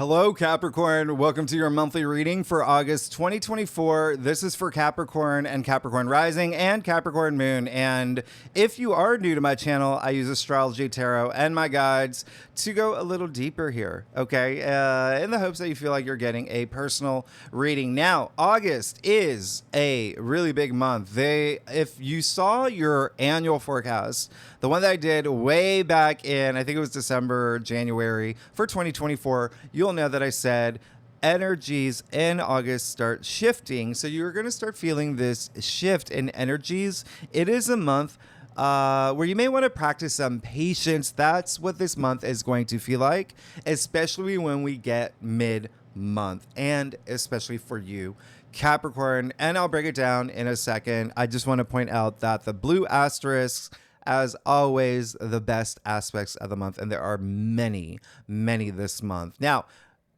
Hello, Capricorn. Welcome to your monthly reading for August 2024. This is for Capricorn and Capricorn Rising and Capricorn Moon. And if you are new to my channel, I use Astrology, Tarot, and my guides to go a little deeper here, okay? In the hopes that you feel like you're getting a personal reading. Now, August is a really big month. If you saw your annual forecast, the one that I did way back in, I think it was December, January for 2024, you'll know that I said energies in August start shifting. So you're going to start feeling this shift in energies. It is a month where you may want to practice some patience. That's what this month is going to feel like, especially when we get mid-month, and especially for you, Capricorn. And I'll break it down in a second. I just want to point out that the blue asterisks, as always, the best aspects of the month, and there are many this month. Now,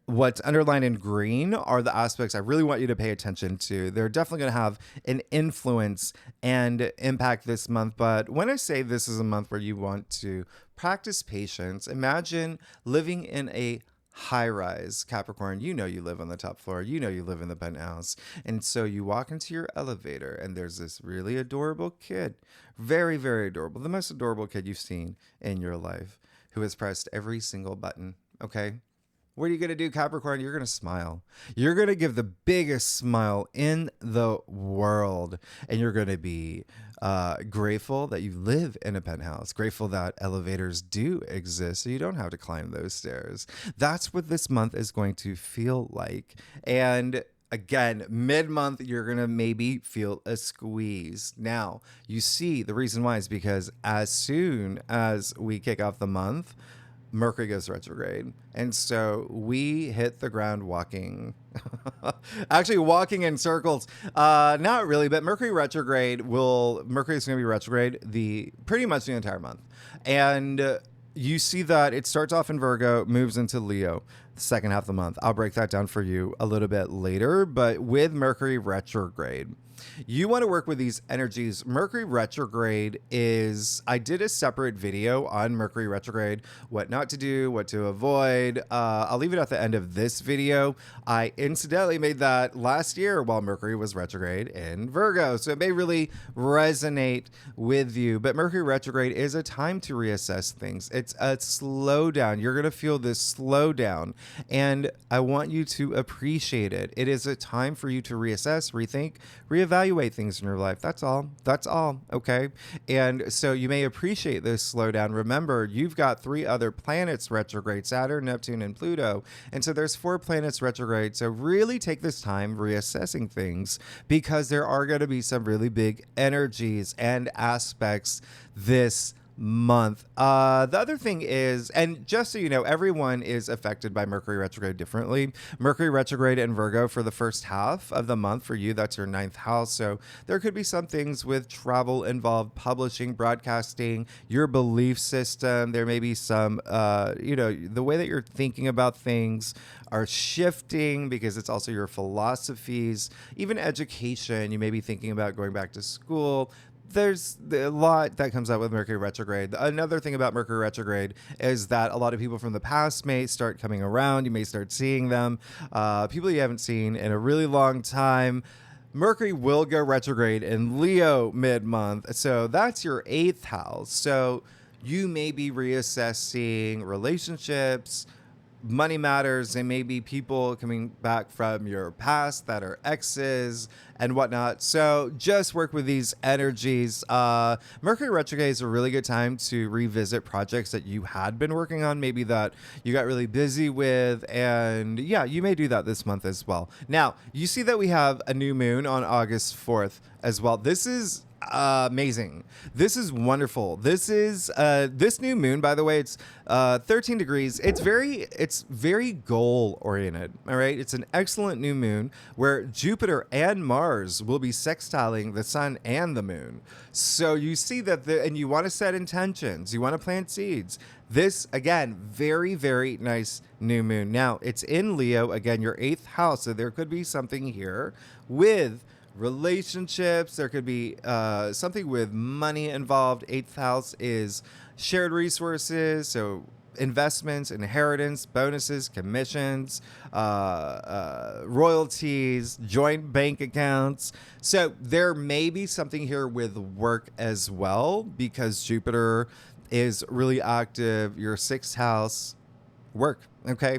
what's underlined in green are the aspects I really want you to pay attention to. They're definitely going to have an influence and impact this month. But when I say this is a month where you want to practice patience, imagine living in a high-rise, Capricorn. You know you live on the top floor. You know you live in the penthouse. And so you walk into your elevator and there's this really adorable kid. Very, very adorable. The most adorable kid you've seen in your life, who has pressed every single button. Okay? What are you going to do, Capricorn? You're going to smile. You're going to give the biggest smile in the world. And you're going to be grateful that you live in a penthouse. Grateful that elevators do exist so you don't have to climb those stairs. That's what this month is going to feel like. And again, mid-month, you're going to maybe feel a squeeze. Now, you see, the reason why is because as soon as we kick off the month, Mercury goes retrograde. And so we hit the ground walking. Actually, walking in circles. Not really, but Mercury is going to be retrograde pretty much the entire month. And you see that it starts off in Virgo, moves into Leo the second half of the month. I'll break that down for you a little bit later. But with Mercury retrograde, you want to work with these energies. Mercury retrograde I did a separate video on Mercury retrograde, what not to do, what to avoid. I'll leave it at the end of this video. I incidentally made that last year while Mercury was retrograde in Virgo, so it may really resonate with you. But Mercury retrograde is a time to reassess things. It's a slowdown. You're going to feel this slowdown, and I want you to appreciate it. It is a time for you to reassess, rethink, reevaluate things in your life. That's all. Okay. And so you may appreciate this slowdown. Remember, you've got 3 other planets retrograde: Saturn, Neptune, and Pluto. And so there's 4 planets retrograde. So really take this time reassessing things, because there are going to be some really big energies and aspects this month. The other thing is, and just so you know, everyone is affected by Mercury retrograde differently. Mercury retrograde in Virgo for the first half of the month. For you, that's your 9th house. So there could be some things with travel involved, publishing, broadcasting, your belief system. There may be some, the way that you're thinking about things are shifting, because it's also your philosophies, even education. You may be thinking about going back to school. There's a lot that comes out with Mercury retrograde. Another thing about Mercury retrograde is that a lot of people from the past may start coming around. You may start seeing them. People you haven't seen in a really long time. Mercury will go retrograde in Leo mid-month. So that's your 8th house. So you may be reassessing relationships, money matters. There may be people coming back from your past that are exes and whatnot. So just work with these energies. Mercury retrograde is a really good time to revisit projects that you had been working on, maybe that you got really busy with. And yeah, you may do that this month as well. Now, you see that we have a new moon on August 4th as well. This is amazing. This is wonderful. This is this new moon, by the way. It's 13 degrees. It's very goal oriented. All right. It's an excellent new moon where Jupiter and Mars will be sextiling the sun and the moon. So you see that and you want to set intentions. You want to plant seeds. This, again, very, very nice new moon. Now, it's in Leo, again, your 8th house. So there could be something here with relationships. There could be something with money involved. 8th house is shared resources. So investments, inheritance, bonuses, commissions, royalties, joint bank accounts. So there may be something here with work as well, because Jupiter is really active. Your sixth house, work. Okay.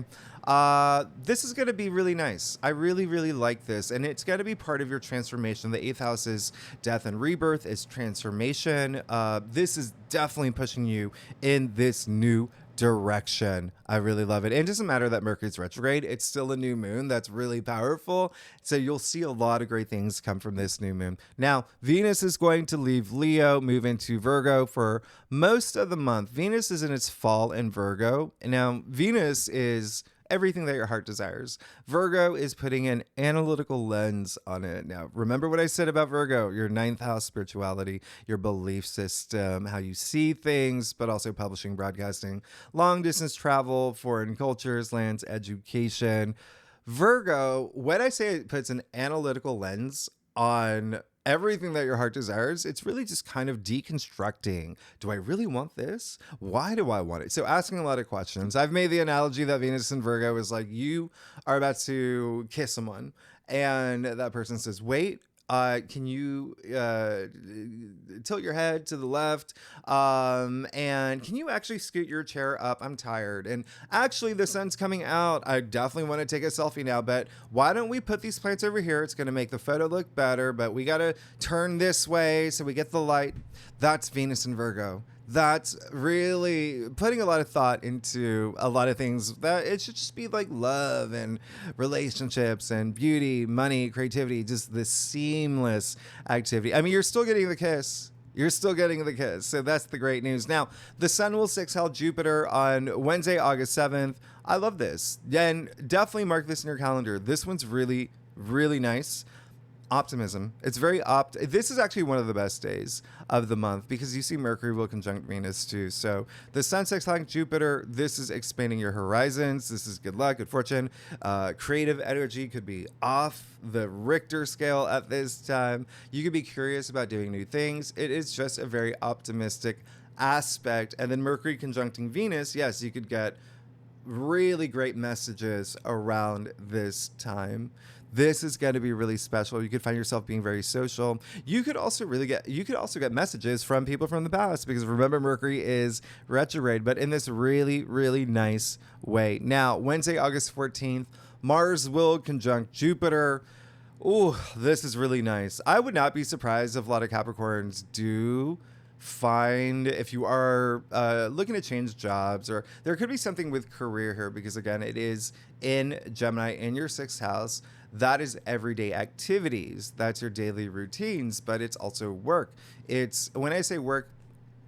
This is going to be really nice. I really, really like this. And it's going to be part of your transformation. The eighth house is death and rebirth, is transformation. This is definitely pushing you in this new direction. I really love it. And it doesn't matter that Mercury's retrograde. It's still a new moon that's really powerful. So you'll see a lot of great things come from this new moon. Now, Venus is going to leave Leo, move into Virgo for most of the month. Venus is in its fall in Virgo. Now, Venus is everything that your heart desires. Virgo is putting an analytical lens on it. Now, remember what I said about Virgo, your ninth house spirituality, your belief system, how you see things, but also publishing, broadcasting, long distance travel, foreign cultures, lands, education. Virgo, when I say it puts an analytical lens on everything that your heart desires, it's really just kind of deconstructing. Do I really want this? Why do I want it? So asking a lot of questions. I've made the analogy that Venus in Virgo is like you are about to kiss someone and that person says, wait, can you tilt your head to the left? And can you actually scoot your chair up? I'm tired. And actually, the sun's coming out. I definitely want to take a selfie now, but why don't we put these plants over here? It's going to make the photo look better, but we got to turn this way so we get the light. That's Venus in Virgo. That's really putting a lot of thought into a lot of things. That it should just be like love and relationships and beauty, money, creativity, just this seamless activity. I mean, you're still getting the kiss. You're still getting the kiss. So that's the great news. Now, the sun will sextile Jupiter on Wednesday, August 7th. I love this. And definitely mark this in your calendar. This one's really, really nice. Optimism. It's very this is actually one of the best days of the month because you see Mercury will conjunct Venus too. So the sun sextiling Jupiter, this is expanding your horizons. This is good luck, good fortune. Creative energy could be off the Richter scale at this time. You could be curious about doing new things. It is just a very optimistic aspect. And then Mercury conjuncting Venus, yes, you could get really great messages around this time. This is going to be really special. You could find yourself being very social. You could also get messages from people from the past because remember Mercury is retrograde, but in this really, really nice way. Now, Wednesday, August 14th, Mars will conjunct Jupiter. Ooh, this is really nice. I would not be surprised if a lot of Capricorns do find, if you are looking to change jobs, or there could be something with career here because again, it is in Gemini in your sixth house. That is everyday activities. That's your daily routines, but it's also work. It's when I say work,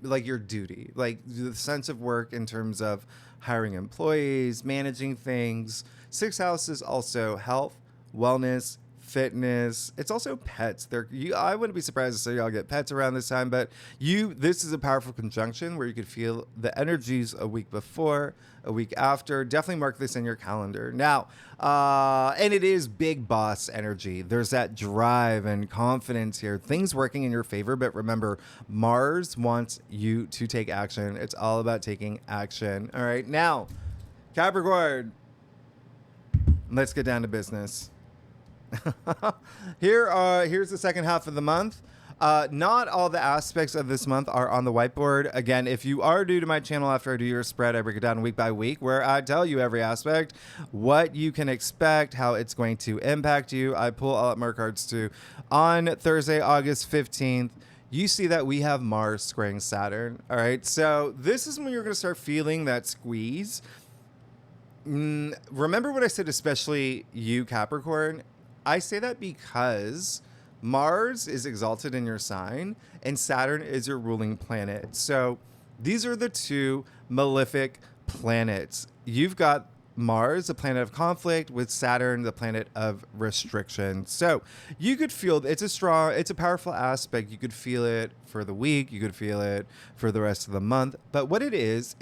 like your duty, like the sense of work in terms of hiring employees, managing things. Sixth house is also health, wellness, fitness. It's also pets. I wouldn't be surprised to say y'all get pets around this time, but this is a powerful conjunction where you could feel the energies a week before, a week after. Definitely mark this in your calendar. Now, and it is big boss energy. There's that drive and confidence here. Things working in your favor, but remember, Mars wants you to take action. It's all about taking action. All right, now, Capricorn, let's get down to business. Here's the second half of the month. Not all the aspects of this month are on the whiteboard. Again, if you are new to my channel after I do your spread, I break it down week by week where I tell you every aspect, what you can expect, how it's going to impact you. I pull all up more cards too. On Thursday, August 15th, you see that we have Mars squaring Saturn. All right. So this is when you're going to start feeling that squeeze. Remember what I said, especially you, Capricorn. I say that because Mars is exalted in your sign and Saturn is your ruling planet. So these are the two malefic planets. You've got Mars, the planet of conflict, with Saturn, the planet of restriction. So you could feel it's a powerful aspect. You could feel it for the week. You could feel it for the rest of the month. But what it is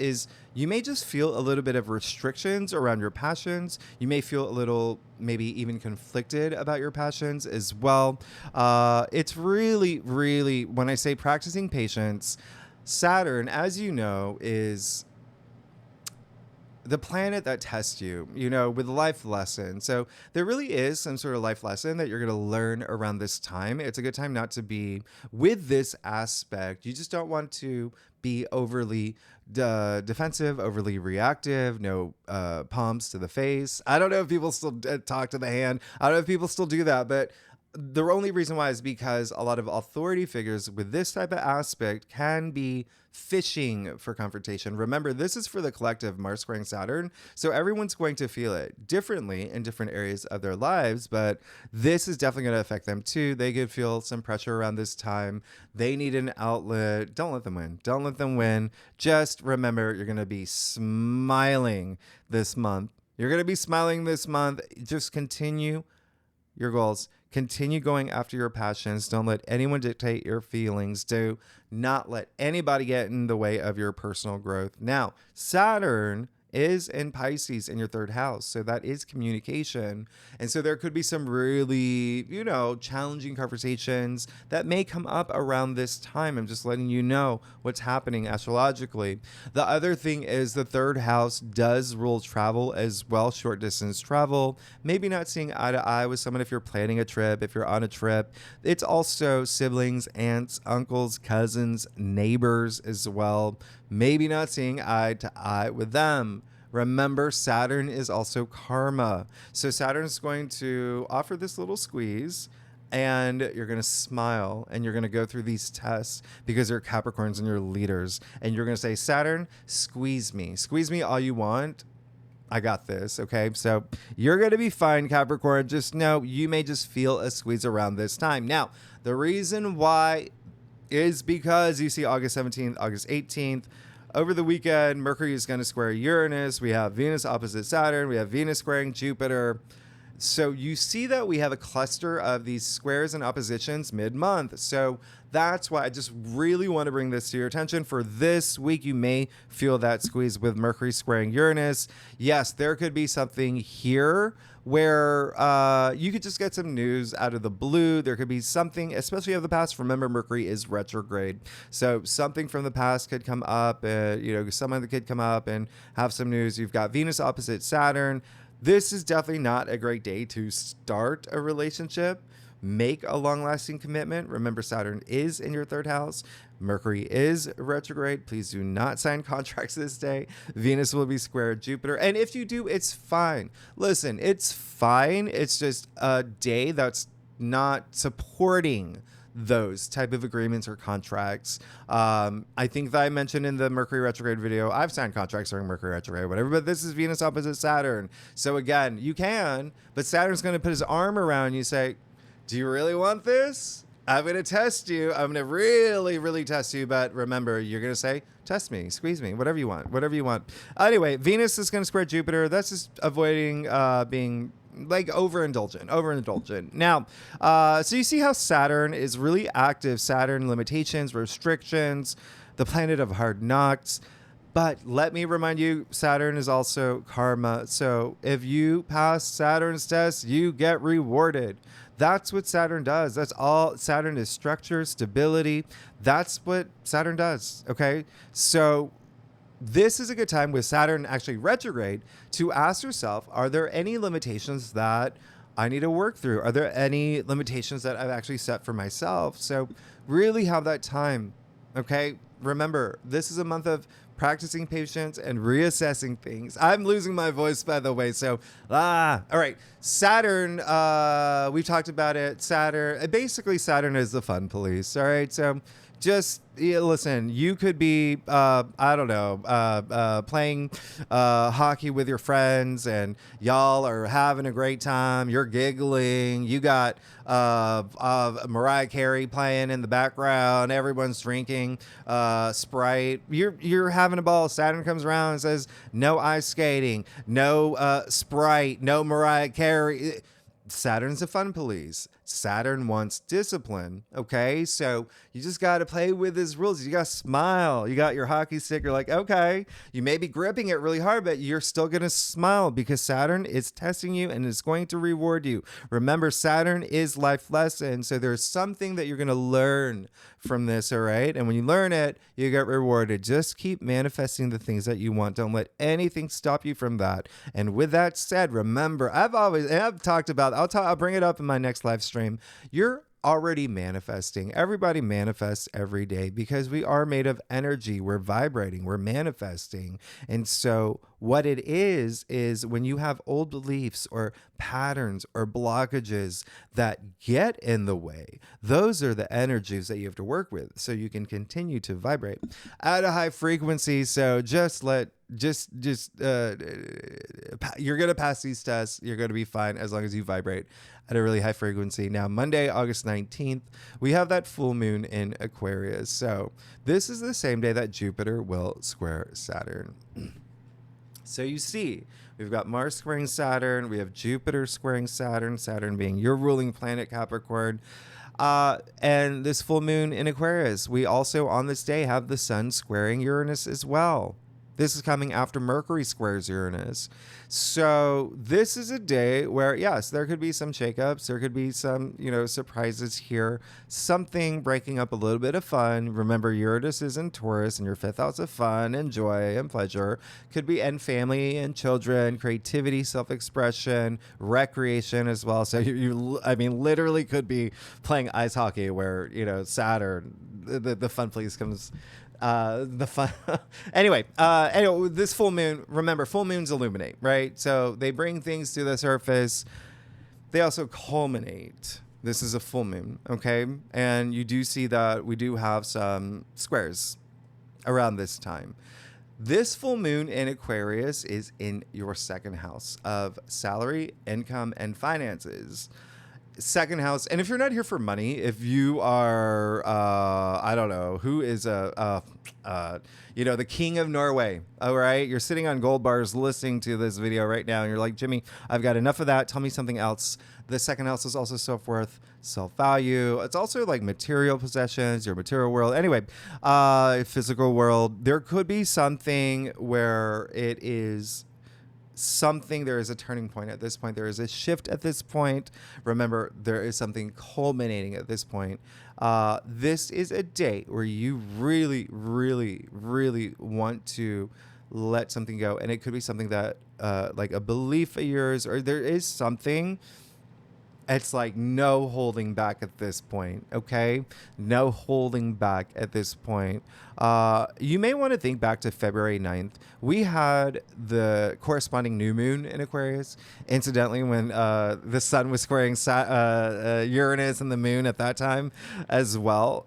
you may just feel a little bit of restrictions around your passions. You may feel a little, maybe even conflicted about your passions as well. It's really, really, when I say practicing patience, Saturn, as you know, is the planet that tests you, with life lesson. So there really is some sort of life lesson that you're going to learn around this time. It's a good time not to be with this aspect. You just don't want to be overly defensive, overly reactive, no palms to the face. I don't know if people still talk to the hand. I don't know if people still do that, but the only reason why is because a lot of authority figures with this type of aspect can be fishing for confrontation. Remember, this is for the collective, Mars squaring Saturn. So everyone's going to feel it differently in different areas of their lives, but this is definitely going to affect them too. They could feel some pressure around this time. They need an outlet. Don't let them win. Don't let them win. Just remember, you're going to be smiling this month. You're going to be smiling this month. Just continue your goals. Continue going after your passions. Don't let anyone dictate your feelings. Do not let anybody get in the way of your personal growth. Now, Saturn is in Pisces in your third house. So that is communication. And so there could be some really, challenging conversations that may come up around this time. I'm just letting you know what's happening astrologically. The other thing is the third house does rule travel as well, short distance travel. Maybe not seeing eye to eye with someone if you're planning a trip, if you're on a trip. It's also siblings, aunts, uncles, cousins, neighbors as well. Maybe not seeing eye to eye with them. Remember, Saturn is also karma. So Saturn's going to offer this little squeeze, and you're going to smile, and you're going to go through these tests because you're Capricorns and you're leaders. And you're going to say, Saturn, squeeze me. Squeeze me all you want. I got this. Okay. So you're going to be fine, Capricorn. Just know you may just feel a squeeze around this time. Now, the reason why is because you see August 17th, August 18th. Over the weekend, Mercury is going to square Uranus. We have Venus opposite Saturn. We have Venus squaring Jupiter. So you see that we have a cluster of these squares and oppositions mid-month. So that's why I just really want to bring this to your attention. For this week, you may feel that squeeze with Mercury squaring Uranus. Yes, there could be something here where you could just get some news out of the blue. There could be something, especially of the past. Remember, Mercury is retrograde. So something from the past could come up. Someone that could come up and have some news. You've got Venus opposite Saturn. This is definitely not a great day to start a relationship. Make a long-lasting commitment. Remember, Saturn is in your third house. Mercury is retrograde. Please do not sign contracts this day. Venus will be square Jupiter. And if you do, it's fine. Listen, it's fine. It's just a day that's not supporting those type of agreements or contracts. I think that I mentioned in the Mercury retrograde video, I've signed contracts during Mercury retrograde, whatever, but this is Venus opposite Saturn. So again, you can, but Saturn's going to put his arm around you, say, do you really want this? I'm going to test you. I'm going to really, really test you. But remember, you're going to say, test me, squeeze me, whatever you want, whatever you want. Anyway, Venus is going to square Jupiter. That's just avoiding being like overindulgent. Now, so you see how Saturn is really active. Saturn, limitations, restrictions, the planet of hard knocks. But let me remind you, Saturn is also karma. So if you pass Saturn's test, you get rewarded. That's what Saturn does. That's all. Saturn is structure, stability. That's what Saturn does. Okay. So this is a good time with Saturn actually retrograde to ask yourself, are there any limitations that I need to work through? Are there any limitations that I've actually set for myself? So really have that time. Okay. Remember, this is a month of practicing patience and reassessing things. I'm losing my voice, by the way. So, all right. Saturn, we've talked about it. Basically Saturn is the fun police. All right. So just listen, you could be, playing hockey with your friends and y'all are having a great time. You're giggling. You got Mariah Carey playing in the background. Everyone's drinking Sprite. You're having a ball. Saturn comes around and says, no ice skating, no Sprite, no Mariah Carey. Saturn's a fun police. Saturn wants discipline. Okay. So you just got to play with his rules. You got to smile. You got your hockey stick. You're like, okay, you may be gripping it really hard, but you're still going to smile because Saturn is testing you and is going to reward you. Remember, Saturn is life lesson. So there's something that you're going to learn from this. All right. And when you learn it, you get rewarded. Just keep manifesting the things that you want. Don't let anything stop you from that. And with that said, remember, I've talked about, I'll bring it up in my next live stream. You're already manifesting. Everybody manifests every day because we are made of energy. We're vibrating, we're manifesting. And so what it is when you have old beliefs or patterns or blockages that get in the way, those are the energies that you have to work with so you can continue to vibrate at a high frequency. So you're going to pass these tests. You're going to be fine as long as you vibrate at a really high frequency. Now, Monday, August 19th, we have that full moon in Aquarius. So this is the same day that Jupiter will square Saturn. So you see, we've got Mars squaring Saturn. We have Jupiter squaring Saturn, Saturn being your ruling planet, Capricorn. And this full moon in Aquarius. We also, on this day, have the sun squaring Uranus as well. This is coming after Mercury squares Uranus. So this is a day where, yes, there could be some shakeups. There could be some, surprises here. Something breaking up a little bit of fun. Remember, Uranus is in Taurus, and your fifth house of fun and joy and pleasure could be and family and children, creativity, self-expression, recreation as well. So you literally could be playing ice hockey where, Saturn, the fun place comes. The fun. Anyway, this full moon, remember, full moons illuminate, right? So they bring things to the surface. They also culminate. This is a full moon, okay? And you do see that we do have some squares around this time. This full moon in Aquarius is in your second house of salary, income, and finances. Second house, and if you're not here for money, if you are, I don't know, who is the king of Norway, all right? You're sitting on gold bars listening to this video right now, and you're like, Jimmy, I've got enough of that. Tell me something else. The second house is also self-worth, self-value. It's also like material possessions, your material world. Anyway, physical world. There could be something where it is something, there is a turning point at this point. There is a shift at this point. Remember, there is something culminating at this point. This is a date where you really, really, really want to let something go. And it could be something that, like a belief of yours, or there is something. It's like no holding back at this point, okay? No holding back at this point. You may want to think back to February 9th. We had the corresponding new moon in Aquarius. Incidentally, when the sun was squaring Uranus and the moon at that time as well.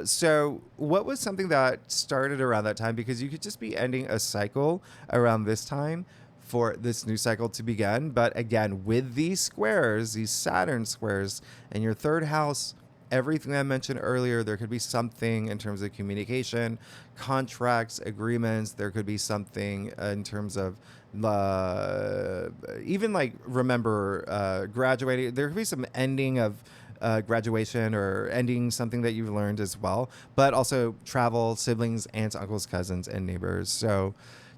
So what was something that started around that time? Because you could just be ending a cycle around this time for this new cycle to begin. But again, with these squares, these Saturn squares in your third house, everything I mentioned earlier, there could be something in terms of communication, contracts, agreements. There could be something in terms of even like, remember, graduating. There could be some ending of graduation or ending something that you've learned as well, but also travel, siblings, aunts, uncles, cousins, and neighbors. So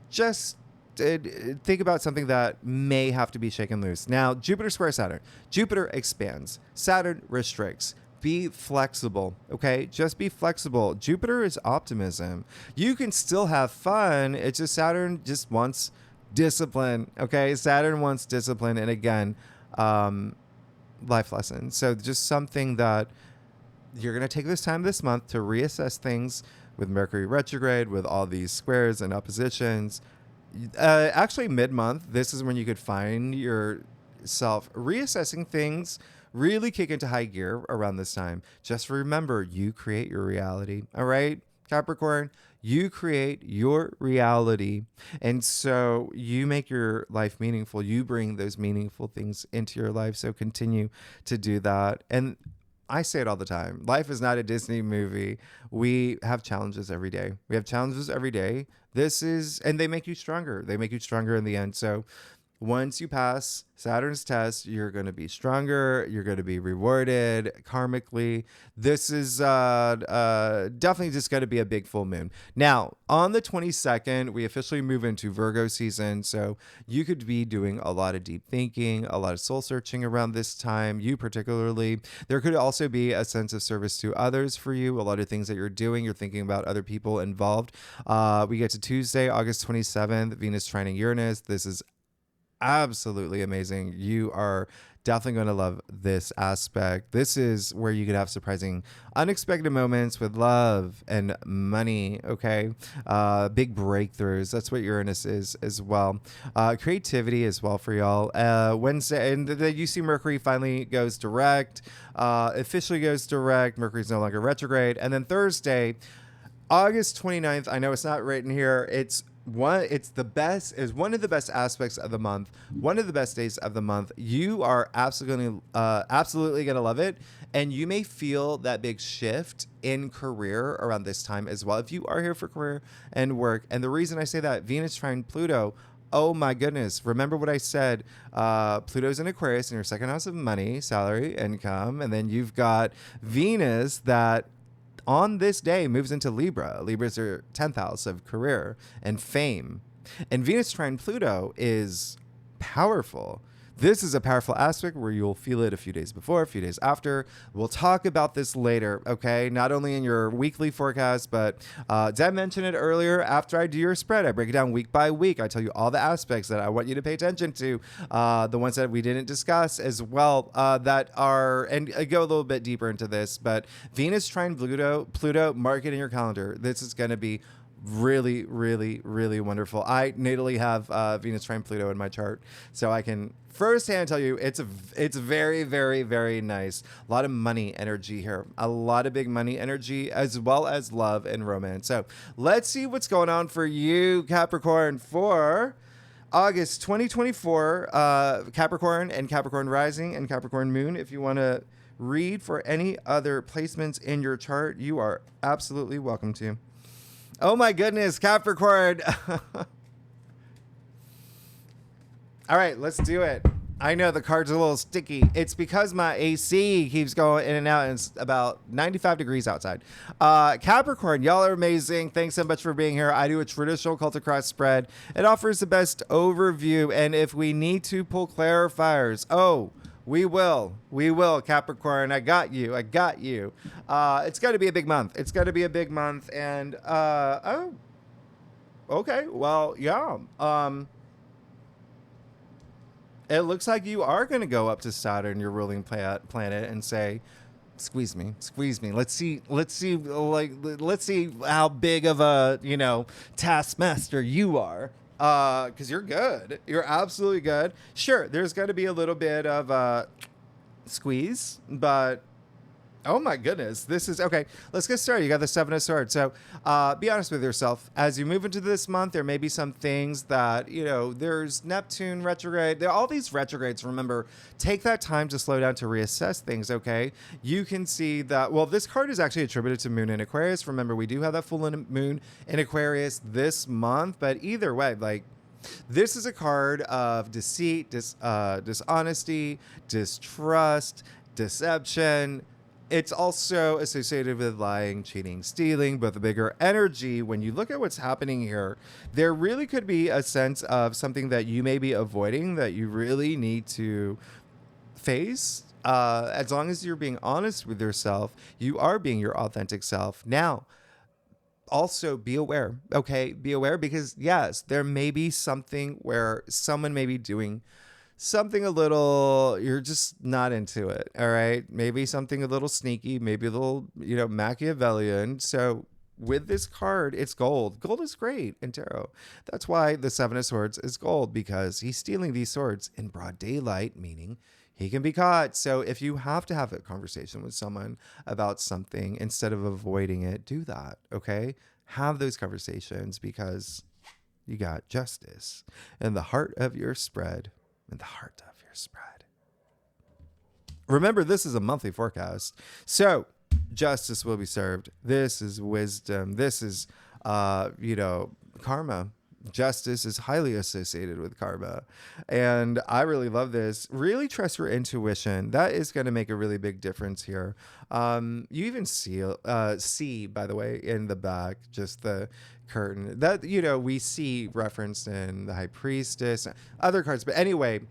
just think about something that may have to be shaken loose. Now, Jupiter square Saturn. Jupiter expands. Saturn restricts. Be flexible, okay? Just be flexible. Jupiter is optimism. You can still have fun. It's just Saturn just wants discipline, okay? Saturn wants discipline. And again, life lessons. So just something that you're going to take this time this month to reassess things with Mercury retrograde, with all these squares and oppositions. Actually, mid-month, this is when you could find yourself reassessing things, really kick into high gear around this time. Just remember, you create your reality. All right, Capricorn, you create your reality. And so you make your life meaningful. You bring those meaningful things into your life. So continue to do that. And I say it all the time. Life is not a Disney movie. We have challenges every day. We have challenges every day. And they make you stronger. They make you stronger in the end. So once you pass Saturn's test, you're going to be stronger. You're going to be rewarded karmically. This is definitely just going to be a big full moon. Now, on the 22nd, we officially move into Virgo season. So you could be doing a lot of deep thinking, a lot of soul searching around this time, you particularly. There could also be a sense of service to others for you. A lot of things that you're doing, you're thinking about other people involved. We get to Tuesday, August 27th, Venus trining Uranus. This is absolutely amazing. You are definitely going to love this aspect. This is where you could have surprising, unexpected moments with love and money. Okay. Big breakthroughs. That's what Uranus is as well. Creativity as well for y'all. Wednesday, and you see Mercury finally goes direct, officially goes direct. Mercury's no longer retrograde. And then Thursday, August 29th, I know it's not written here. It's one of the best aspects of the month, one of the best days of the month. You are absolutely gonna love it, and you may feel that big shift in career around this time as well if you are here for career and work. And the reason I say that, Venus trine Pluto, oh my goodness, remember what I said. Pluto's in Aquarius in your second house of money, salary, income, and then you've got Venus that on this day moves into Libra. Libra's your 10th house of career and fame. And Venus trine Pluto is powerful. This is a powerful aspect where you'll feel it a few days before, a few days after. We'll talk about this later, okay? Not only in your weekly forecast, but did I mention it earlier? After I do your spread, I break it down week by week. I tell you all the aspects that I want you to pay attention to, the ones that we didn't discuss as well, that are, and I go a little bit deeper into this, but Venus trine Pluto, mark it in your calendar. This is going to be really, really, really wonderful. I natally have Venus trine Pluto in my chart, so I can firsthand tell you it's very, very, very nice. A lot of money energy here, a lot of big money energy, as well as love and romance. So let's see what's going on for you, Capricorn, for August 2024. Capricorn and Capricorn rising and Capricorn moon. If you want to read for any other placements in your chart, you are absolutely welcome to. Oh my goodness, Capricorn. All right, let's do it. I know the card's a little sticky. It's because my AC keeps going in and out, and it's about 95 degrees outside. Capricorn, y'all are amazing. Thanks so much for being here. I do a traditional Cultic Cross spread. It offers the best overview, and if we need to pull clarifiers, we will, Capricorn. I got you. It's going to be a big month. And, okay. Well, yeah. It looks like you are going to go up to Saturn, your ruling planet, and say, squeeze me. Let's see how big of a, taskmaster you are. Because you're good. You're absolutely good. Sure, there's going to be a little bit of squeeze, but oh my goodness, this is okay. Let's get started. You got the Seven of Swords. So be honest with yourself. As you move into this month, there may be some things that, there's Neptune retrograde. There are all these retrogrades. Remember, take that time to slow down to reassess things, okay? You can see that, well, this card is actually attributed to Moon in Aquarius. Remember, we do have that full moon in Aquarius this month, but either way, this is a card of deceit, dishonesty, distrust, deception. It's also associated with lying, cheating, stealing, but the bigger energy, when you look at what's happening here, there really could be a sense of something that you may be avoiding that you really need to face. As long as you're being honest with yourself, you are being your authentic self. Now, also be aware, okay? Be aware because, yes, there may be something where someone may be doing something a little, you're just not into it, all right? Maybe something a little sneaky, maybe a little, Machiavellian. So with this card, it's gold. Gold is great in tarot. That's why the Seven of Swords is gold, because he's stealing these swords in broad daylight, meaning he can be caught. So if you have to have a conversation with someone about something, instead of avoiding it, do that, okay? Have those conversations because you got justice in the heart of your spread. Remember, this is a monthly forecast, so justice will be served. This is wisdom. This is, karma. Justice is highly associated with karma. And I really love this. Really trust your intuition. That is going to make a really big difference here. You even see, by the way, in the back, just the curtain that, we see referenced in the High Priestess, other cards. But anyway,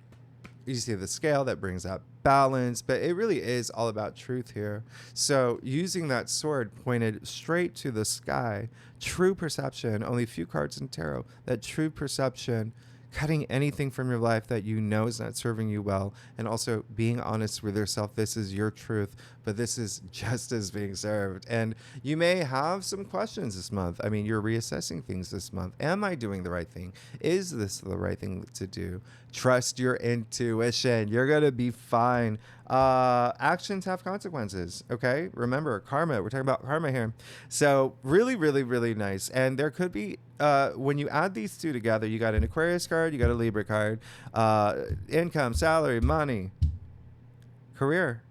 you see the scale that brings out balance, but it really is all about truth here. So using that sword pointed straight to the sky, true perception, only a few cards in tarot, that true perception, cutting anything from your life that you know is not serving you well, and also being honest with yourself. This is your truth, but this is justice being served. And you may have some questions this month. I mean, you're reassessing things this month. Am I doing the right thing? Is this the right thing to do? Trust your intuition. You're going to be fine. Actions have consequences. Okay. Remember, karma. We're talking about karma here. So really, really, really nice. And there could be, when you add these two together, you got an Aquarius card, you got a Libra card, income, salary, money, career,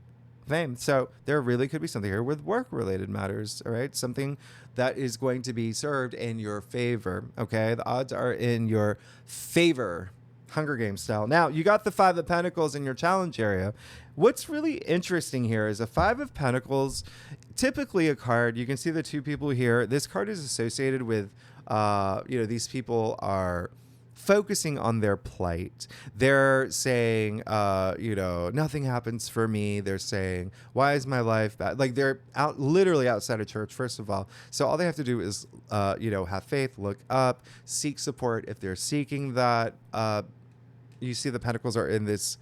fame. So there really could be something here with work related matters. All right. Something that is going to be served in your favor. Okay. The odds are in your favor. Hunger Games style. Now, you got the Five of Pentacles in your challenge area. What's really interesting here is a Five of Pentacles, typically a card. You can see the two people here. This card is associated with, these people are focusing on their plight. They're saying, nothing happens for me. They're saying, why is my life bad? Like, they're literally outside of church, first of all. So all they have to do is, have faith, look up, seek support if they're seeking that. You see the pentacles are in this,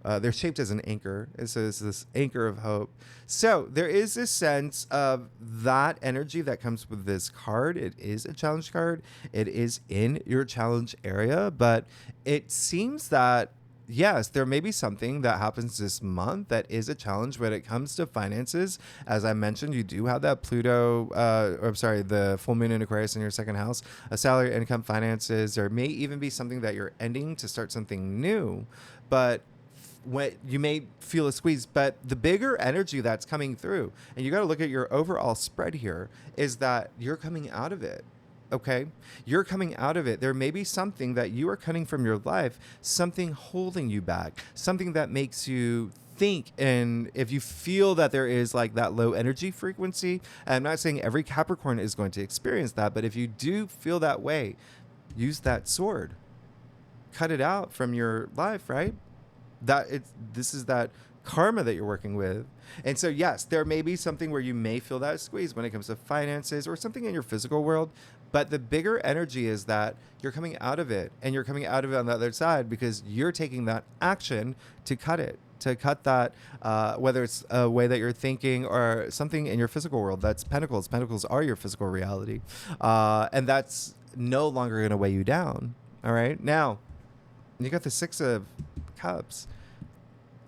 they're shaped as an anchor. And so it's this anchor of hope. So there is this sense of that energy that comes with this card. It is a challenge card. It is in your challenge area, but it seems that, yes, there may be something that happens this month that is a challenge when it comes to finances. As I mentioned, you do have that the full moon in Aquarius in your second house, a salary, income, finances. There may even be something that you're ending to start something new, but when you may feel a squeeze, but the bigger energy that's coming through, and you got to look at your overall spread here, is that you're coming out of it. Okay, you're coming out of it. There may be something that you are cutting from your life, something holding you back, something that makes you think. And if you feel that there is like that low energy frequency, and I'm not saying every Capricorn is going to experience that, but if you do feel that way, use that sword, cut it out from your life, right? This is that karma that you're working with. And so, yes, there may be something where you may feel that squeeze when it comes to finances or something in your physical world. But the bigger energy is that you're coming out of it, and you're coming out of it on the other side because you're taking that action to cut it, to cut that, whether it's a way that you're thinking or something in your physical world. That's pentacles. Pentacles are your physical reality. And that's no longer going to weigh you down. All right. Now, you got the Six of Cups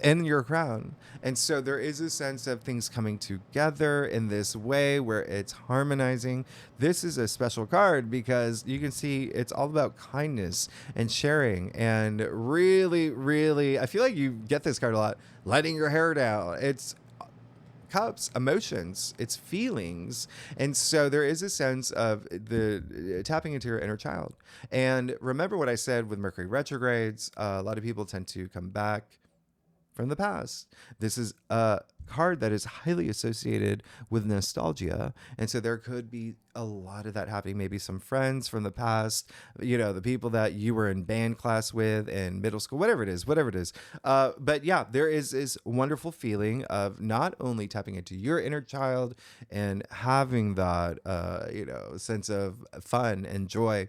in your crown. And so there is a sense of things coming together in this way where it's harmonizing. This is a special card because you can see it's all about kindness and sharing, and really, really, I feel like you get this card a lot, letting your hair down. It's cups, emotions, it's feelings. And so there is a sense of the tapping into your inner child. And remember what I said with Mercury retrogrades, a lot of people tend to come back from the past. This is a card that is highly associated with nostalgia. And so there could be a lot of that happening. Maybe some friends from the past, the people that you were in band class with in middle school, whatever it is. But yeah, there is this wonderful feeling of not only tapping into your inner child and having that, sense of fun and joy,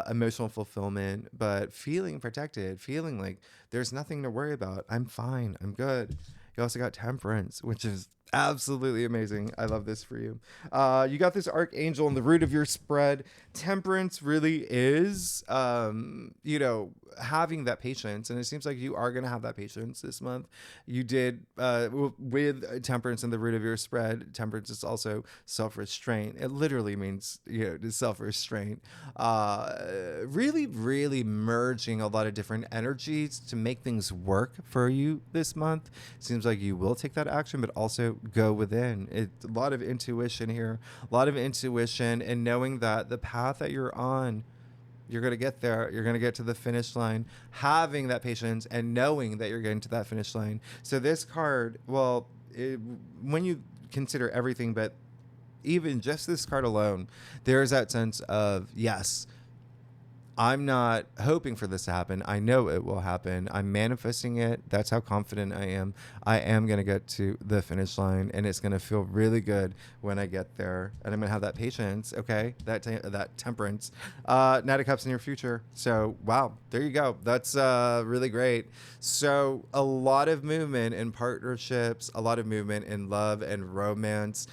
emotional fulfillment, but feeling protected, feeling like there's nothing to worry about. I'm fine. I'm good. You also got Temperance, which is absolutely amazing. I love this for you. You got this Archangel in the root of your spread. Temperance really is, having that patience. And it seems like you are going to have that patience this month. You did with Temperance in the root of your spread. Temperance is also self-restraint. It literally means, self-restraint. Really, really merging a lot of different energies to make things work for you this month. Seems like you will take that action, but also go within. It's a lot of intuition here, a lot of intuition, and knowing that the path that you're on, You're going to get there. You're going to get to the finish line, having that patience and knowing that you're getting to that finish line. So this card, well, when you consider everything, but even just this card alone, there's that sense of, yes, I'm not hoping for this to happen. I know it will happen. I'm manifesting it. That's how confident I am. I am going to get to the finish line, and it's going to feel really good when I get there. And I'm going to have that patience, okay? That temperance. Knight of Cups in your future. So, wow, there you go. That's really great. So, a lot of movement in partnerships, a lot of movement in love and romance,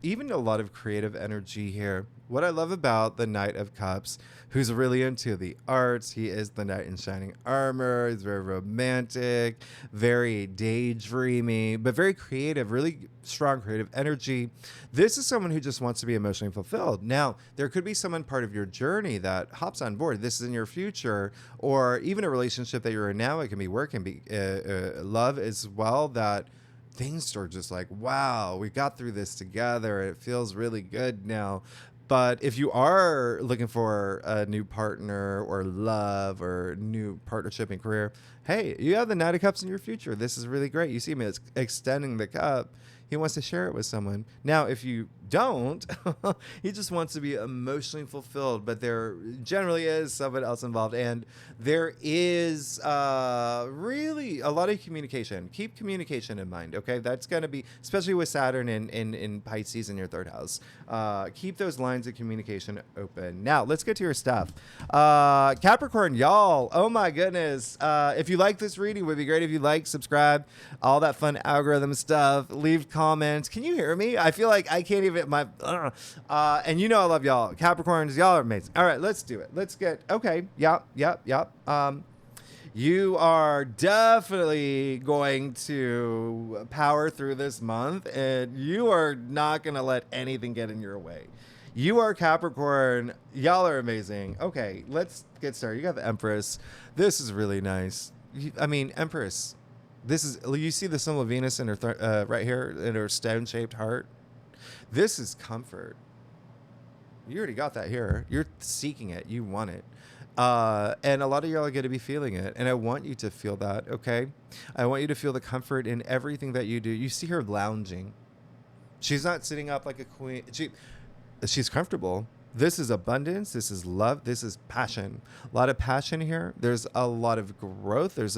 even a lot of creative energy here. What I love about the Knight of Cups, who's really into the arts, he is the knight in shining armor. He's very romantic, very daydreamy, but very creative, really strong creative energy. This is someone who just wants to be emotionally fulfilled. Now, there could be someone part of your journey that hops on board. This is in your future, or even a relationship that you're in now. It can be work, and be love as well, that things are just like, wow, we got through this together. It feels really good now. But if you are looking for a new partner or love or new partnership and career, hey, you have the Knight of Cups in your future. This is really great. You see him as extending the cup. He wants to share it with someone. Now, if you don't, he just wants to be emotionally fulfilled, but there generally is someone else involved. And there is really a lot of communication. Keep communication in mind, okay? That's going to be, especially with Saturn in Pisces in your third house. Keep those lines of communication open. Now, let's get to your stuff. Capricorn, y'all, oh my goodness. If you like this reading, it would be great if you like, subscribe, all that fun algorithm stuff. Leave comments. Can you hear me? I feel like I can't even, and you know I love y'all. Capricorns, y'all are amazing. All right, let's do it. Let's get, okay, yep. You are definitely going to power through this month, and you are not going to let anything get in your way. You are Capricorn. Y'all are amazing. Okay, let's get started. You got the Empress. This is really nice. Empress. This is, you see the symbol of Venus in her right here in her stone-shaped heart. This is comfort. You already got that here. You're seeking it. You want it. And a lot of y'all are going to be feeling it. And I want you to feel that, okay? I want you to feel the comfort in everything that you do. You see her lounging. She's not sitting up like a queen. She's comfortable. This is abundance. This is love. This is passion. A lot of passion here. There's a lot of growth. There's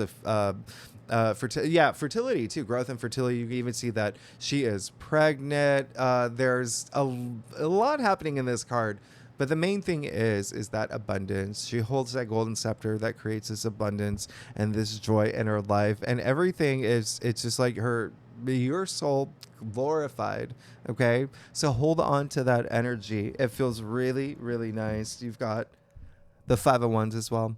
fertility too. Growth and fertility. You can even see that she is pregnant. There's a lot happening in this card. But the main thing is that abundance. She holds that golden scepter that creates this abundance and this joy in her life. And everything it's just like your soul glorified. Okay. So hold on to that energy. It feels really, really nice. You've got the 5 of Wands as well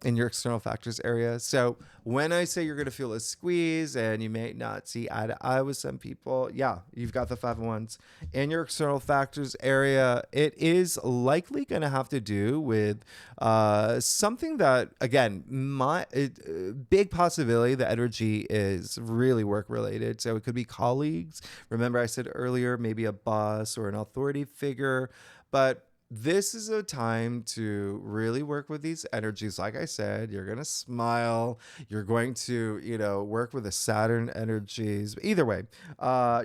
in your external factors area. So when I say you're going to feel a squeeze and you may not see eye to eye with some people, yeah, you've got the 5 of Wands in your external factors area. It is likely going to have to do with something that, again, big possibility the energy is really work related. So it could be colleagues. Remember I said earlier, maybe a boss or an authority figure, but this is a time to really work with these energies. Like I said, you're going to smile. You're going to, work with the Saturn energies. Either way,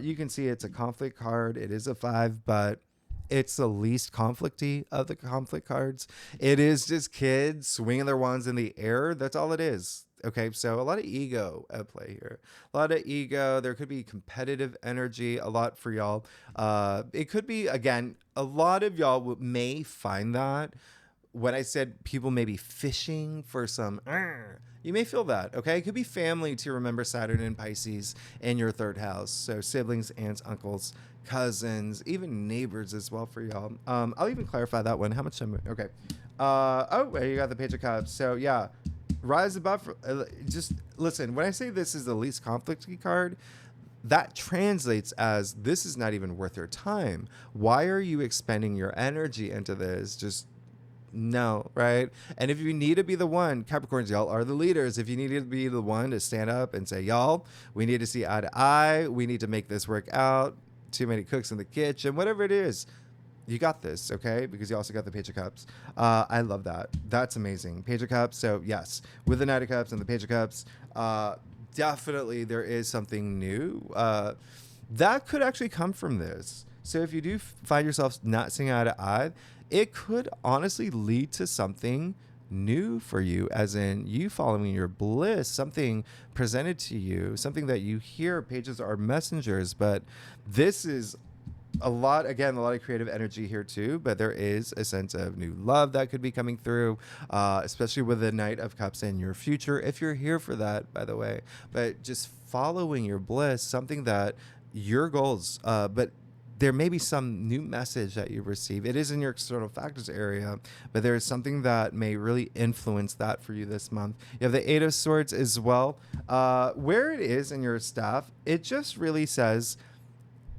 you can see it's a conflict card. It is a 5, but it's the least conflicty of the conflict cards. It is just kids swinging their wands in the air. That's all it is. Okay, so a lot of ego at play here. A lot of ego. There could be competitive energy, a lot for y'all. It could be, again, a lot of y'all may find that when I said people may be fishing for some, you may feel that, okay? It could be family to remember Saturn and Pisces in your third house. So siblings, aunts, uncles, cousins, even neighbors as well for y'all. I'll even clarify that one. How much time? Okay. You got the Page of Cups. So yeah. Rise above. Just listen, when I say this is the least conflicty card, that translates as this is not even worth your time. Why are you expending your energy into this? Just no, right? And if you need to be the one, Capricorns, y'all are the leaders. If you need to be the one to stand up and say, y'all, we need to see eye to eye. We need to make this work out. Too many cooks in the kitchen, whatever it is. You got this, okay? Because you also got the Page of Cups. I love that. That's amazing. Page of Cups. So yes, with the Knight of Cups and the Page of Cups, definitely there is something new that could actually come from this. So if you do find yourself not seeing eye to eye, it could honestly lead to something new for you, as in you following your bliss, something presented to you, something that you hear. Pages are messengers, but this is a lot of creative energy here too, but there is a sense of new love that could be coming through, especially with the Knight of Cups in your future, if you're here for that, by the way. But just following your bliss, something that your goals, but there may be some new message that you receive. It is in your external factors area, but there is something that may really influence that for you this month. You have the Eight of Swords as well. Where it is in your staff, it just really says,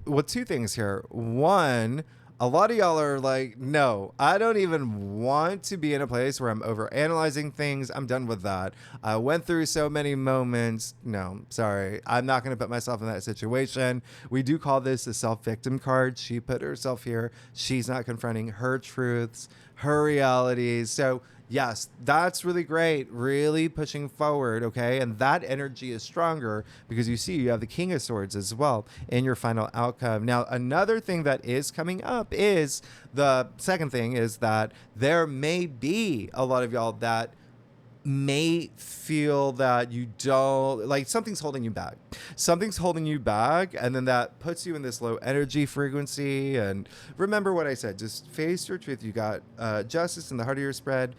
well, two things here. One, a lot of y'all are like, no, I don't even want to be in a place where I'm over analyzing things. I'm done with that. I went through so many moments. No, sorry. I'm not going to put myself in that situation. We do call this a self-victim card. She put herself here. She's not confronting her truths, her realities. So yes, that's really great. Really pushing forward, okay? And that energy is stronger because you see you have the King of Swords as well in your final outcome. Now, another thing that is coming up is the second thing is that there may be a lot of y'all that may feel that you don't, like, something's holding you back. Something's holding you back, and then that puts you in this low energy frequency. And remember what I said, just face your truth. You got justice in the heart of your spread.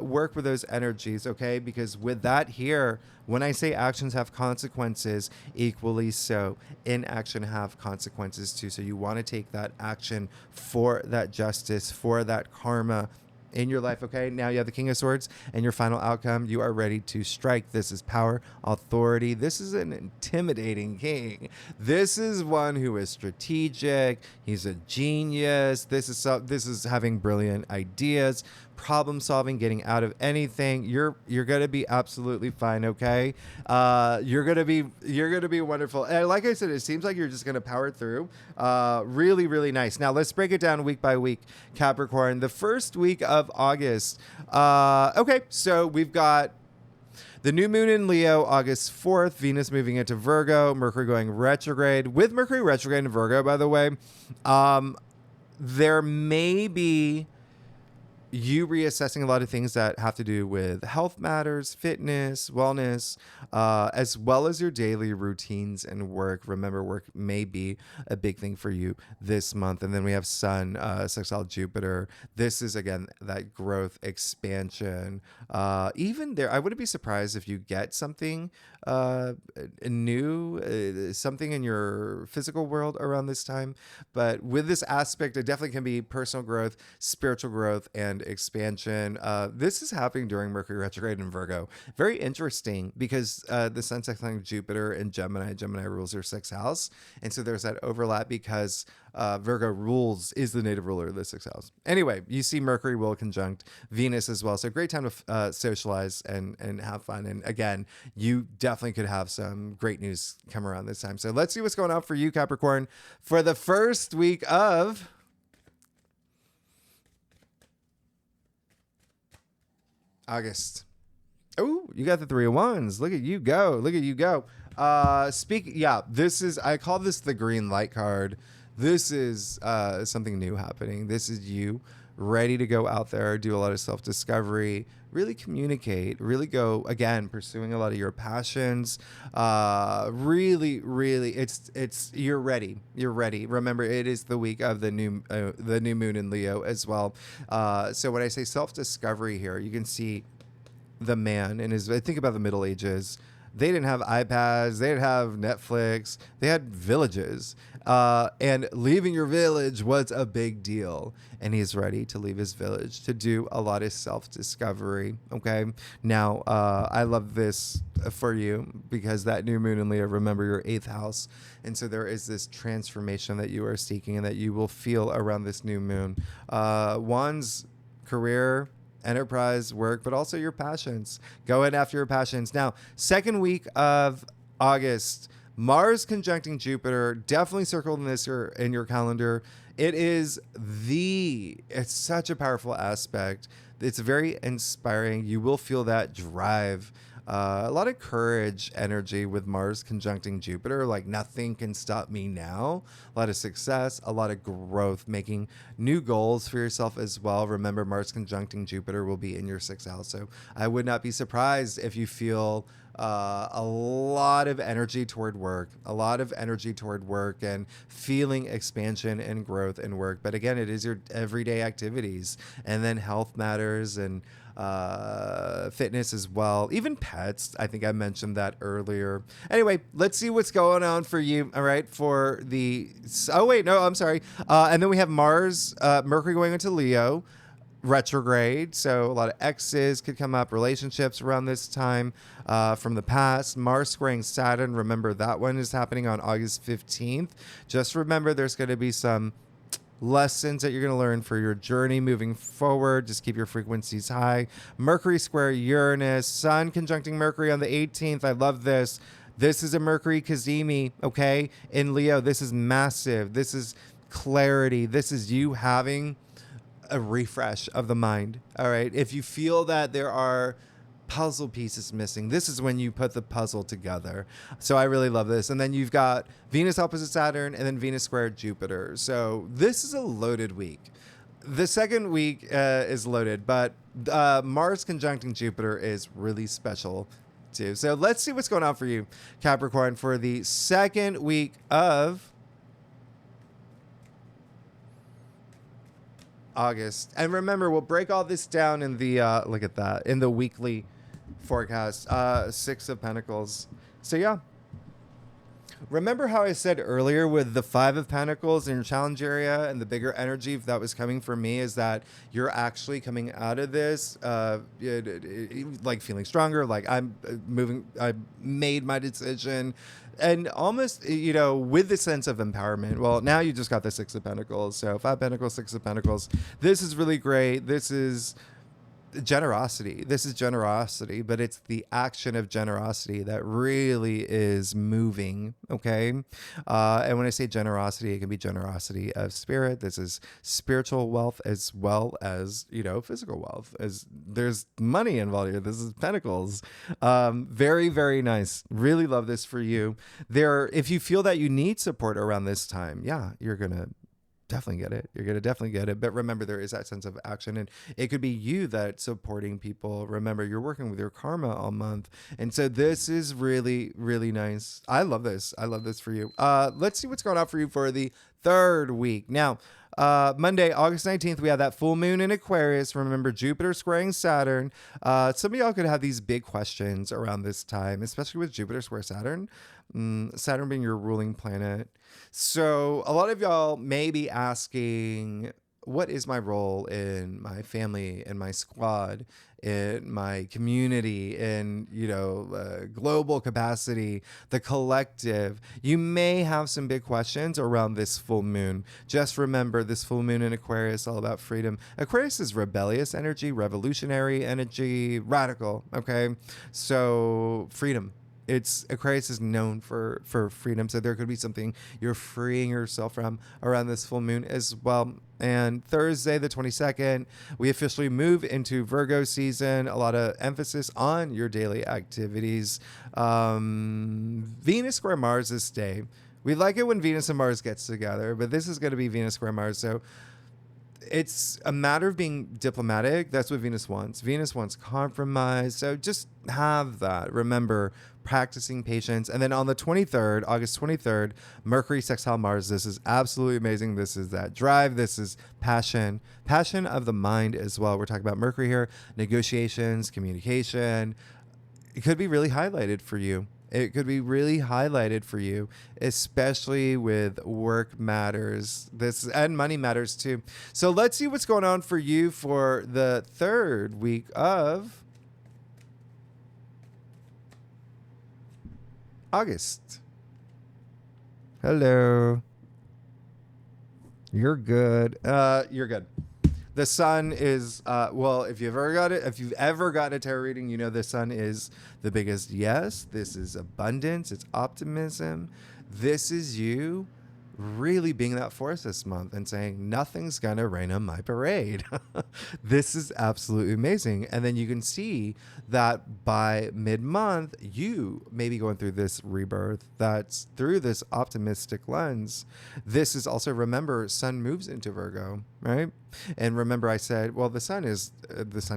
Work with those energies, okay? Because with that here, when I say actions have consequences, equally so, inaction have consequences too. So you want to take that action for that justice, for that karma in your life, okay? Now you have the King of Swords and your final outcome. You are ready to strike. This is power, authority. This is an intimidating king. This is one who is strategic. He's a genius. This is having brilliant ideas, problem solving, getting out of anything. You're gonna be absolutely fine, okay? You're gonna be wonderful. And like I said, it seems like you're just gonna power through. Really, really nice. Now let's break it down week by week, Capricorn. The first week of August. Okay, so we've got the new moon in Leo, August 4th, Venus moving into Virgo, Mercury going retrograde. With Mercury retrograde in Virgo, by the way, there may be you reassessing a lot of things that have to do with health matters, fitness, wellness, as well as your daily routines and work. Remember, work may be a big thing for you this month. And then we have Sun, sextile Jupiter. This is, again, that growth, expansion. Even there, I wouldn't be surprised if you get something new, something in your physical world around this time. But with this aspect, it definitely can be personal growth, spiritual growth, and expansion. This is happening during Mercury retrograde in Virgo. Very interesting because the Sun sextiling Jupiter in Gemini. Gemini rules your sixth house. And so there's that overlap because Virgo is the native ruler of the sixth house. Anyway, you see Mercury will conjunct Venus as well. So great time to socialize and have fun. And again, you definitely could have some great news come around this time. So let's see what's going on for you, Capricorn, for the first week of August. Oh, you got the Three of Wands. Look at you go. Look at you go. I call this the green light card. This is something new happening. This is you ready to go out there, do a lot of self-discovery, really communicate, really go, again, pursuing a lot of your passions. Really, it's you're ready. You're ready. Remember, it is the week of the new moon in Leo as well. So when I say self-discovery here, you can see the man and I think about the Middle Ages. They didn't have iPads. They didn't have Netflix. They had villages. And leaving your village was a big deal. And he's ready to leave his village to do a lot of self-discovery. Okay. Now, I love this for you because that new moon in Leo, remember your eighth house. And so there is this transformation that you are seeking and that you will feel around this new moon. Wands, career, enterprise, work, but also your passions. Go in after your passions. Now, second week of August, Mars conjuncting Jupiter, definitely circle this in your calendar. It's such a powerful aspect. It's very inspiring. You will feel that drive. A lot of courage energy with Mars conjuncting Jupiter, like nothing can stop me now. A lot of success, a lot of growth, making new goals for yourself as well. Remember, Mars conjuncting Jupiter will be in your 6th house. So I would not be surprised if you feel a lot of energy toward work, and feeling expansion and growth in work. But again, it is your everyday activities, and then health matters, and fitness as well, even pets. I think I mentioned that earlier. Anyway, let's see what's going on for you. All right, for the and then we have Mercury going into Leo retrograde, so a lot of exes could come up, relationships around this time from the past. Mars squaring Saturn, remember that one is happening on August 15th. Just remember there's going to be some lessons that you're going to learn for your journey moving forward. Just keep your frequencies high. Mercury square Uranus, Sun conjuncting Mercury on the 18th. I love this. This is a Mercury Kazemi, okay? In Leo, this is massive. This is clarity. This is you having a refresh of the mind. All right. If you feel that there are puzzle pieces missing, this is when you put the puzzle together. So I really love this. And then you've got Venus opposite Saturn, and then Venus squared Jupiter. So this is a loaded week. The second week is loaded, but Mars conjuncting Jupiter is really special too. So let's see what's going on for you, Capricorn, for the second week of August. And remember, we'll break all this down in the look at that in the weekly forecast. 6 of Pentacles. So yeah, remember how I said earlier with the 5 of Pentacles in your challenge area, and the bigger energy that was coming for me is that you're actually coming out of this like feeling stronger, like I made my decision, and almost, with the sense of empowerment. Well, now you just got the 6 of Pentacles. So 5 Pentacles, 6 of Pentacles. This is really great. This is generosity. But it's the action of generosity that really is moving. Okay. And when I say generosity, it can be generosity of spirit. This is spiritual wealth as well as, physical wealth, as there's money involved here. This is Pentacles. Very, very nice. Really love this for you. If you feel that you need support around this time, yeah, you're going to definitely get it. You're going to definitely get it. But remember, there is that sense of action, and it could be you that's supporting people. Remember, you're working with your karma all month. And so this is really, really nice. I love this. For you. Let's see what's going on for you for the third week. Now, Monday, August 19th, we have that full moon in Aquarius. Remember, Jupiter squaring Saturn. Some of y'all could have these big questions around this time, especially with Jupiter square Saturn. Saturn being your ruling planet. So a lot of y'all may be asking, what is my role in my family, in my squad, in my community, in, global capacity, the collective? You may have some big questions around this full moon. Just remember, this full moon in Aquarius is all about freedom. Aquarius is rebellious energy, revolutionary energy, radical. Okay. So freedom. Aquarius is known for freedom. So there could be something you're freeing yourself from around this full moon as well. And Thursday, the 22nd, we officially move into Virgo season. A lot of emphasis on your daily activities. Venus square Mars this day. We like it when Venus and Mars gets together, but this is going to be Venus square Mars. So it's a matter of being diplomatic. That's what Venus wants. Venus wants compromise. So just have that. Remember, practicing patience. And then on the 23rd, August 23rd, Mercury sextile Mars. This is absolutely amazing. This is that drive. This is passion of the mind as well. We're talking about Mercury here, negotiations, communication. It could be really highlighted for you. Especially with work matters. And money matters too. So let's see what's going on for you for the third week of August. Hello. You're good. The sun is well, if you've ever gotten a tarot reading, you know the sun is the biggest yes. This is abundance, it's optimism. This is you really being that force this month and saying nothing's gonna rain on my parade. This is absolutely amazing. And then you can see that by mid-month you may be going through this rebirth that's through this optimistic lens. This is also, remember, sun moves into Virgo, right? And remember I said, well, the sun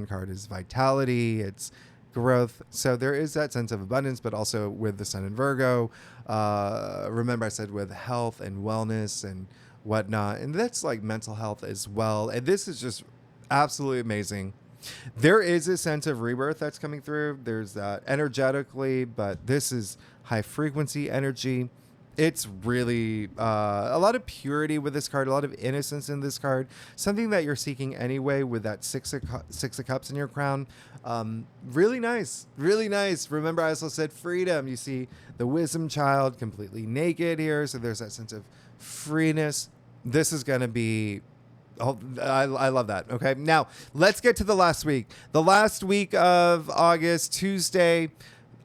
card is vitality, it's growth. So there is that sense of abundance, but also with the sun in Virgo, remember I said with health and wellness and whatnot, and that's like mental health as well. And this is just absolutely amazing. There is a sense of rebirth that's coming through. There's that energetically, but this is high frequency energy. It's really a lot of purity with this card, a lot of innocence in this card, something that you're seeking anyway with that six of cups in your crown. Really nice, really nice. Remember, I also said freedom. You see the wisdom child completely naked here. So there's that sense of freeness. This is going to be... Oh, I love that. Okay, now let's get to the last week. The last week of August, Tuesday,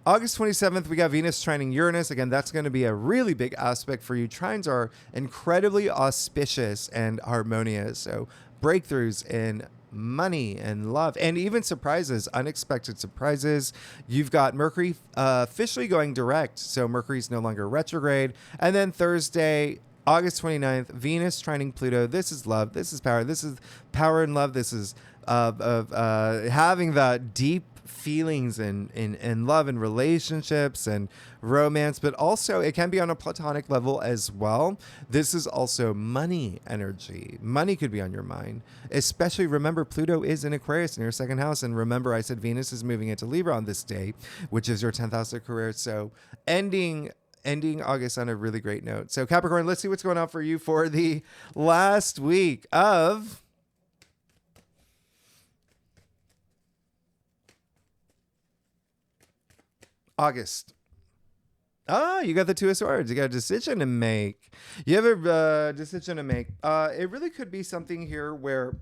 August 27th, we got Venus trining Uranus. Again, that's going to be a really big aspect for you. Trines are incredibly auspicious and harmonious. So breakthroughs in money and love and even surprises, unexpected surprises. You've got Mercury officially going direct. So Mercury's no longer retrograde. And then Thursday, August 29th, Venus trining Pluto. This is love. This is power. This is power and love. This is having that deep feelings and love and relationships and romance, but also it can be on a platonic level as well. This is also money energy. Money could be on your mind, especially remember Pluto is in Aquarius in your second house. And remember I said Venus is moving into Libra on this day, which is your 10th house of career. So ending August on a really great note. So Capricorn, let's see what's going on for you for the last week of August. Oh, you got the Two of Swords. You got a decision to make. You have a decision to make. It really could be something here where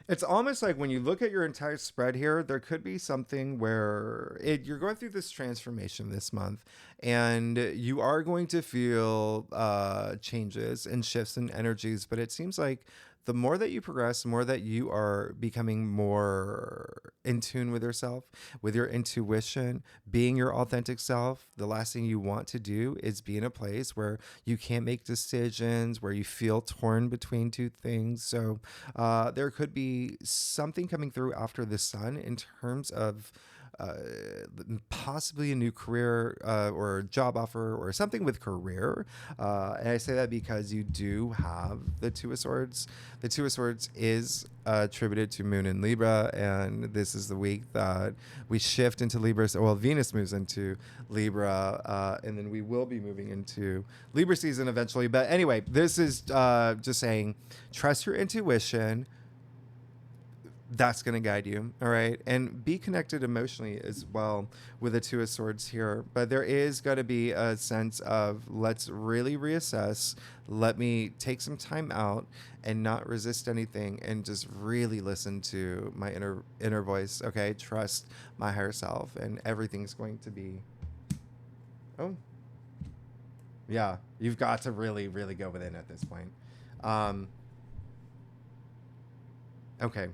it's almost like when you look at your entire spread here, there could be something where you're going through this transformation this month and you are going to feel changes and shifts in energies. But it seems like the more that you progress, the more that you are becoming more in tune with yourself, with your intuition, being your authentic self. The last thing you want to do is be in a place where you can't make decisions, where you feel torn between two things. So there could be something coming through after the sun in terms of possibly a new career or job offer or something with career. And I say that because you do have the Two of Swords. The Two of Swords is attributed to Moon in Libra, and this is the week that we shift into Libra. So, well, Venus moves into Libra, and then we will be moving into Libra season eventually. But anyway, this is just saying, trust your intuition. That's going to guide you. All right. And be connected emotionally as well with the Two of Swords here. But there is going to be a sense of let's really reassess. Let me take some time out and not resist anything and just really listen to my inner voice. Okay. Trust my higher self and everything's going to be. Oh, yeah. You've got to really, really go within at this point. Okay.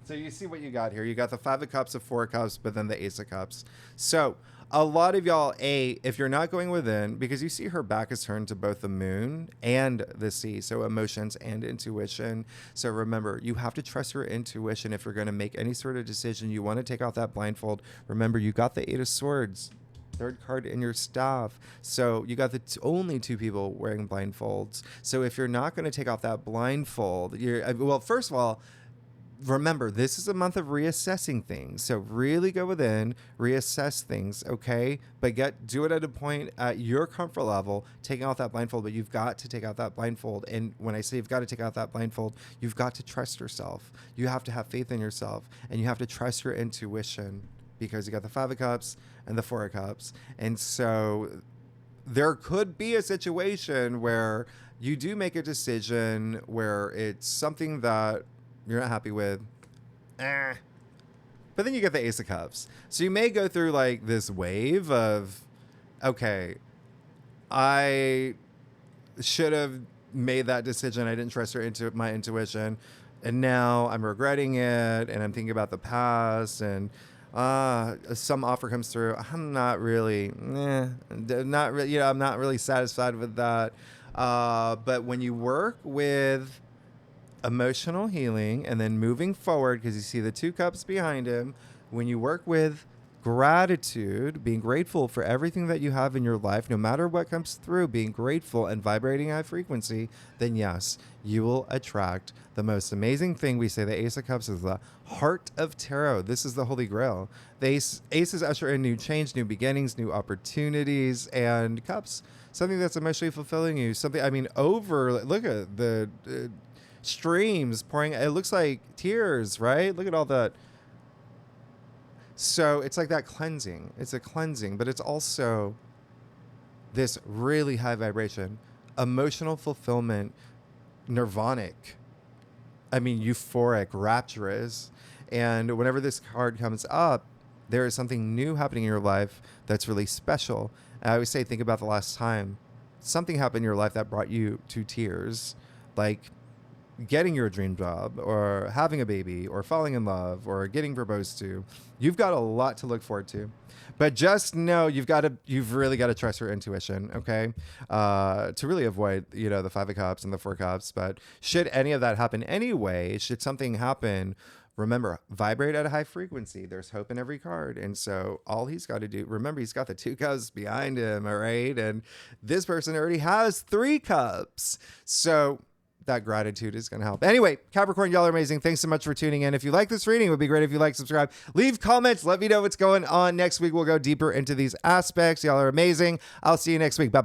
So you see what you got here. You got the Five of Cups, the Four of Cups, but then the Ace of Cups. So a lot of y'all, if you're not going within, because you see her back is turned to both the moon and the sea, so emotions and intuition. So remember, you have to trust your intuition if you're going to make any sort of decision. You want to take off that blindfold. Remember, you got the Eight of Swords, third card in your staff. So you got the only two people wearing blindfolds. So if you're not going to take off that blindfold, well, first of all, remember, this is a month of reassessing things. So really go within, reassess things, okay? But do it at a point at your comfort level, taking off that blindfold. But you've got to take out that blindfold. And when I say you've got to take out that blindfold, you've got to trust yourself. You have to have faith in yourself. And you have to trust your intuition because you got the Five of Cups and the Four of Cups. And so there could be a situation where you do make a decision where it's something that you're not happy with. But then you get the Ace of Cups. So you may go through like this wave of, okay, I should have made that decision. I didn't trust my intuition. And now I'm regretting it. And I'm thinking about the past. And some offer comes through. I'm not really, I'm not really satisfied with that. But when you work with emotional healing and then moving forward, because you see the 2 cups behind him, when you work with gratitude, being grateful for everything that you have in your life, no matter what comes through, being grateful and vibrating high frequency, then yes, you will attract the most amazing thing. We say the Ace of Cups is the heart of tarot. This is the Holy Grail. The aces usher in new change, new beginnings, new opportunities, and cups, something that's emotionally fulfilling you. Something, look at the streams pouring. It looks like tears, right? Look at all that. So it's like that cleansing. It's a cleansing, but it's also this really high vibration, emotional fulfillment, nirvanic. Euphoric, rapturous. And whenever this card comes up, there is something new happening in your life that's really special. And I always say, think about the last time something happened in your life that brought you to tears, like getting your dream job or having a baby or falling in love or getting proposed to. You've got a lot to look forward to, but just know you've really got to trust your intuition. Okay. To really avoid, the 5 of Cups and the 4 of Cups, but should any of that happen anyway, should something happen, remember, vibrate at a high frequency. There's hope in every card. And so all he's got to do, remember, he's got the 2 cups behind him. All right. And this person already has 3 cups. So that gratitude is going to help. Anyway, Capricorn, y'all are amazing. Thanks so much for tuning in. If you like this reading, it would be great if you like, subscribe, leave comments. Let me know what's going on. Next week, we'll go deeper into these aspects. Y'all are amazing. I'll see you next week. Bye-bye.